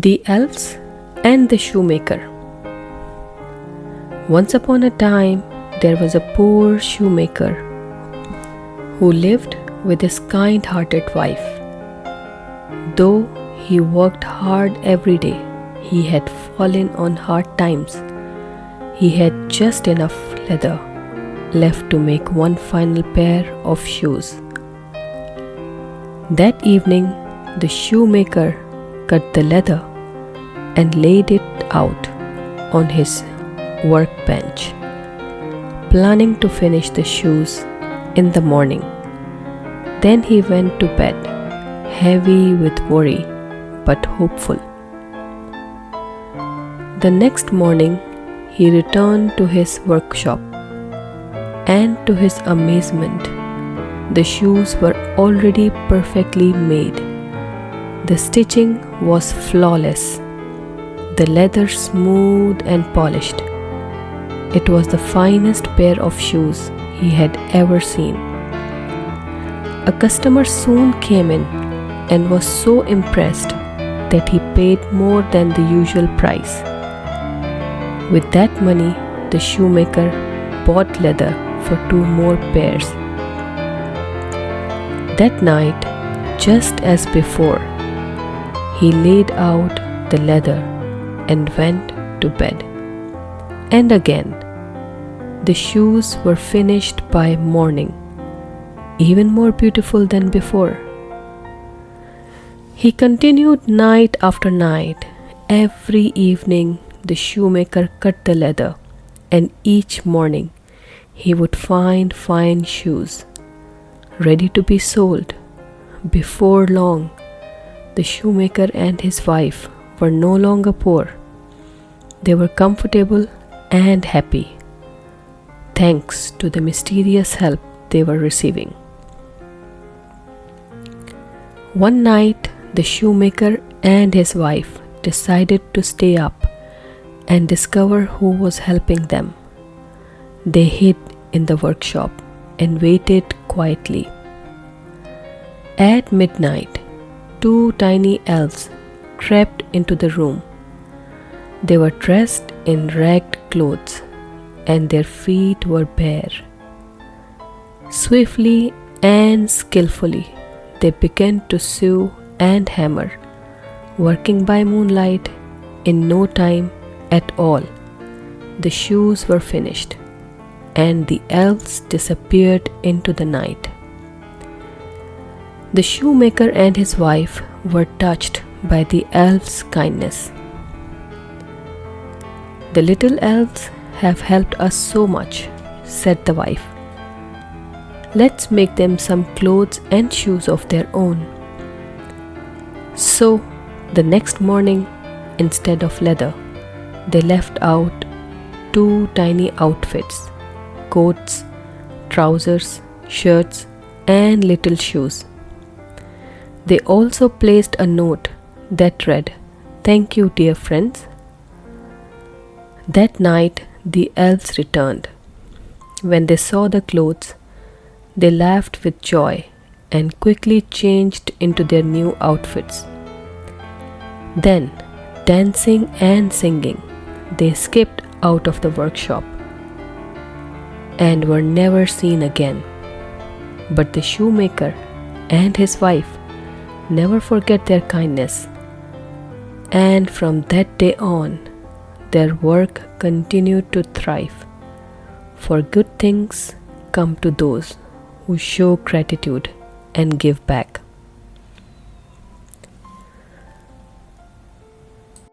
The Elves and the Shoemaker. Once upon a time, there was a poor shoemaker who lived with his kind-hearted wife. Though he worked hard every day, he had fallen on hard times. He had just enough leather left to make one final pair of shoes. That evening, the shoemaker cut the leather and laid it out on his workbench, planning to finish the shoes in the morning. Then he went to bed, heavy with worry but hopeful. The next morning, he returned to his workshop, and to his amazement, the shoes were already perfectly made. The stitching was flawless, the leather smooth and polished. It was the finest pair of shoes he had ever seen. A customer soon came in and was so impressed that he paid more than the usual price. With that money, the shoemaker bought leather for 2 more pairs. That night, just as before, he laid out the leather and went to bed. And again, the shoes were finished by morning, even more beautiful than before. He continued night after night. Every evening, the shoemaker cut the leather, and each morning he would find fine shoes ready to be sold. Before long, the shoemaker and his wife were no longer poor. They were comfortable and happy, thanks to the mysterious help they were receiving. One night, the shoemaker and his wife decided to stay up and discover who was helping them. They hid in the workshop and waited quietly. At midnight, 2 tiny elves crept into the room. They were dressed in ragged clothes and their feet were bare. Swiftly and skillfully, they began to sew and hammer, working by moonlight. In no time at all, the shoes were finished, and the elves disappeared into the night. The shoemaker and his wife were touched by the elves' kindness. "The little elves have helped us so much," said the wife. "Let's make them some clothes and shoes of their own." So, the next morning, instead of leather, they left out 2 tiny outfits: coats, trousers, shirts, and little shoes. They also placed a note that read, "Thank you, dear friends." That night, the elves returned. When they saw the clothes, they laughed with joy and quickly changed into their new outfits. Then, dancing and singing, they skipped out of the workshop and were never seen again. But the shoemaker and his wife never forget their kindness, and from that day on, their work continued to thrive. For good things come to those who show gratitude and give back.